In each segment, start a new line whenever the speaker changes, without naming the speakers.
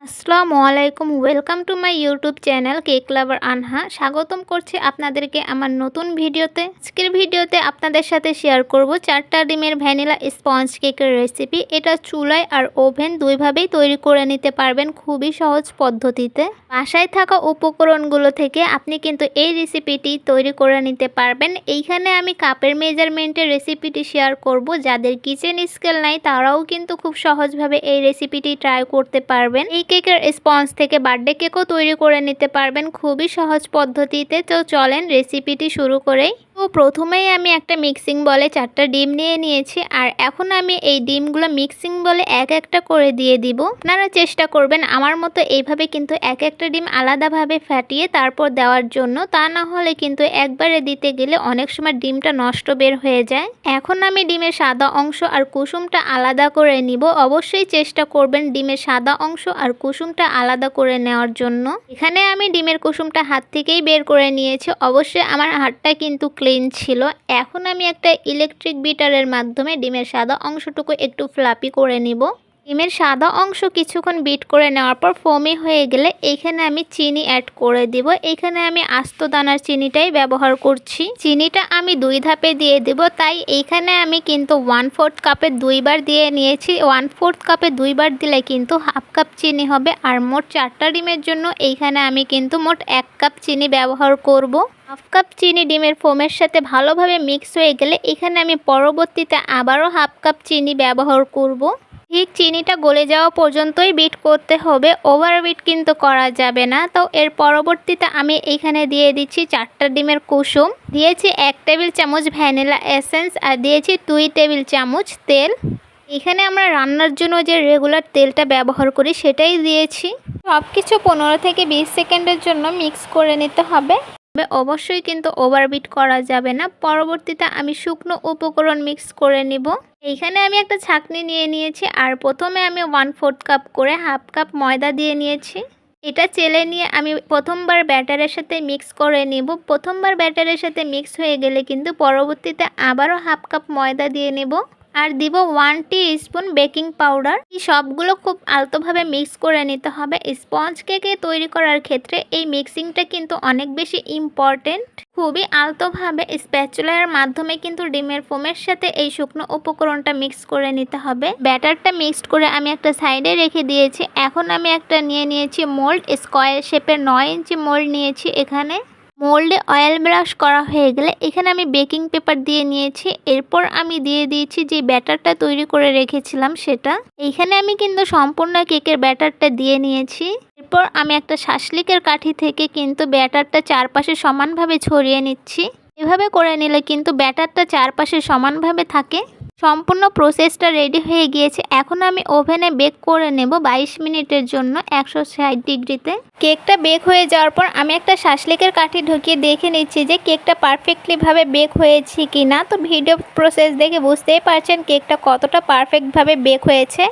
আসসালামু আলাইকুম, welcome to my YouTube channel cake lover Anha. স্বাগতম করছি আপনাদেরকে আমার নতুন ভিডিওতে। আজকের ভিডিওতে আপনাদের সাথে শেয়ার করব 4টা ডিমের ভ্যানিলা স্পঞ্জ কেকের রেসিপি। এটা চুলায় আর ওভেন দুইভাবেই তৈরি করে নিতে পারবেন খুবই সহজ পদ্ধতিতে। বাসায় থাকা উপকরণগুলো থেকে আপনি কিন্তু এই রেসিপিটি তৈরি করে নিতে পারবেন। এইখানে আমি কাপের মেজারমেন্টের রেসিপিটি শেয়ার করব। যাদের কিচেন স্কেল নাই তারাও কিন্তু খুব সহজভাবে এই রেসিপিটি ট্রাই করতে পারবেন। এই কেকের স্পঞ্জ থেকে বার্থডে কেকও তৈরি করে নিতে পারবেন খুবই সহজ পদ্ধতিতে। তো চলেন রেসিপিটি শুরু করেই। তো প্রথমেই আমি একটা মিক্সিং বলে 4টা ডিম নিয়ে নিয়েছি, আর এখন আমি এই ডিমগুলো মিক্সিং বলে এক একটা করে দিয়ে দিব। আপনারা চেষ্টা করবেন আমার মতো এইভাবে কিন্তু এক একটা ডিম আলাদাভাবে ফাটিয়ে তারপর দেওয়ার জন্য, তা না হলে কিন্তু একবারে দিতে গেলে অনেক সময় ডিমটা নষ্ট বের হয়ে যায়। এখন আমি ডিমের সাদা অংশ আর কুসুমটা আলাদা করে নিব। অবশ্যই চেষ্টা করবেন ডিমের সাদা অংশ আর কুসুমটা আলাদা করে নেওয়ার জন্য। এখানে আমি ডিমের কুসুমটা হাত থেকেই বের করে নিয়েছি। অবশ্যই আমার হাতটা কিন্তু ক্লিন ছিল। এখন আমি একটা ইলেকট্রিক বিটারের মাধ্যমে ডিমের সাদা অংশটুকু একটু ফ্লাপি করে নিব। ডিমের সাদা অংশ কিছুক্ষণ বিট করে নেওয়ার পর ফোমি হয়ে গেলে এইখানে আমি চিনি অ্যাড করে দিব। এখানে আমি আস্ত দানার চিনিটাই ব্যবহার করছি। চিনিটা আমি 2 ধাপে দিয়ে দিব, তাই এইখানে আমি কিন্তু 1/4 কাপে 2বার দিয়ে নিয়েছি। 1/4 কাপে 2বার দিলে কিন্তু হাফ কাপ চিনি হবে, আর মোট 4টা ডিমের জন্য এইখানে আমি কিন্তু মোট 1 কাপ চিনি ব্যবহার করব। হাফ কাপ চিনি ডিমের ফোমের সাথে ভালোভাবে মিক্স হয়ে গেলে এখানে আমি পরবর্তীতে আবারও হাফ কাপ চিনি ব্যবহার করব। ঠিক চিনিটা গলে যাওয়া পর্যন্তই বিট করতে হবে, ওভার বিট কিন্তু করা যাবে না। তো এর পরবর্তীতে আমি এখানে দিয়ে দিচ্ছি 4টা ডিমের কুসুম, দিয়েছি 1 টেবিল চামচ ভ্যানিলা এসেন্স, আর দিয়েছি 2 টেবিল চামচ তেল। এখানে আমরা রান্নার জন্য যে রেগুলার তেলটা ব্যবহার করি সেটাই দিয়েছি। সব কিছু 15 থেকে 20 সেকেন্ডের জন্য মিক্স করে নিতে হবে। অবশ্যই কিন্তু ওভারবিট করা যাবে না। পরবর্তীতে আমি শুকনো উপকরণ মিক্স করে নিব। এইখানে আমি একটা ছাঁকনি নিয়ে নিয়েছি, আর প্রথমে আমি 1/4 কাপ করে হাফ কাপ ময়দা দিয়ে নিয়েছি। এটা চেলে নিয়ে আমি প্রথমবার ব্যাটারের সাথে মিক্স করে নিব। প্রথমবার ব্যাটারের সাথে মিক্স হয়ে গেলে কিন্তু পরবর্তীতে আবারও হাফ কাপ ময়দা দিয়ে নেব, আর দিব 1 টিস্পুন বেকিং পাউডার। এই সবগুলো খুব আলতোভাবে মিক্স করে নিতে হবে। স্পঞ্জ কেকে তৈরি করার ক্ষেত্রে এই মিক্সিংটা কিন্তু অনেক বেশি ইম্পর্টেন্ট। খুবই আলতোভাবে স্প্যাচুলার মাধ্যমে কিন্তু ডিমের ফোমের সাথে এই শুকনো উপকরণটা মিক্স করে নিতে হবে। ব্যাটারটা মিক্সড করে আমি একটা সাইডে রেখে দিয়েছি। এখন আমি একটা নিয়ে নিয়েছি মোল্ড, স্কোয়ার শেপের 9 ইঞ্চি মোল্ড নিয়েছি। এখানে মোল্ডে অয়েল ব্রাশ করা হয়ে গেলে এখানে আমি বেকিং পেপার দিয়ে নিয়েছি। এরপর আমি দিয়ে দিয়েছি যে ব্যাটারটা তৈরি করে রেখেছিলাম সেটা। এইখানে আমি কিন্তু সম্পূর্ণ কেকের ব্যাটারটা দিয়ে নিয়েছি। এরপর আমি একটা শাসলিকের কাঠি থেকে কিন্তু ব্যাটারটা চারপাশে সমানভাবে ছড়িয়ে নিচ্ছি। এভাবে করে নিলে কিন্তু ব্যাটারটা চারপাশে সমানভাবে থাকে। সম্পূর্ণ প্রসেসটা রেডি হয়ে গিয়েছে। এখন আমি ওভেনে বেক করে নেব 22 মিনিটের জন্য 160 ডিগ্রিতে। কেকটা বেক হয়ে যাওয়ার পর আমি একটা শাসলিকের কাঠি ঢুকিয়ে দেখে নিচ্ছি যে কেকটা পারফেক্টলিভাবে বেক হয়েছে কি না। তো ভিডিও প্রসেস দেখে বুঝতেই পারছেন কেকটা কতটা পারফেক্টভাবে বেক হয়েছে।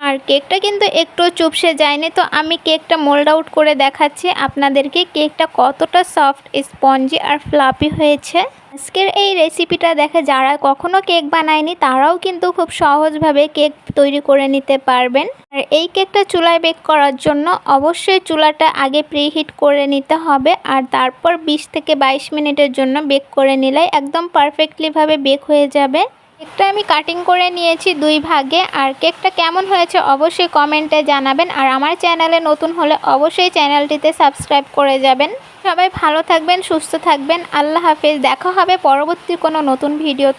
আর কেকটা কিন্তু একটু চুপসে যায়নি। তো আমি কেকটা মোল্ড আউট করে দেখাচ্ছি আপনাদেরকে কেকটা কতটা সফট, স্পঞ্জি আর ফ্লাফি হয়েছে। আজকের এই রেসিপিটা দেখে যারা কখনো কেক বানায়নি তারাও কিন্তু খুব সহজভাবে কেক তৈরি করে নিতে পারবেন। আর এই কেকটা চুলায় বেক করার জন্য অবশ্যই চুলাটা আগে প্রিহিট করে নিতে হবে, আর তারপর 20 থেকে 22 মিনিটের জন্য বেক করে নিলেই একদম পারফেক্টলিভাবে বেক হয়ে যাবে। কেকটা আমি কাটিং করে নিয়েছি 2 ভাগে। আর কেকটা কেমন হয়েছে অবশ্যই কমেন্টে জানাবেন, আর আমার চ্যানেলে নতুন হলে অবশ্যই চ্যানেলটিতে সাবস্ক্রাইব করে যাবেন। সবাই ভালো থাকবেন, সুস্থ থাকবেন। আল্লাহ হাফেজ। দেখা হবে পরবর্তী কোনো নতুন ভিডিও।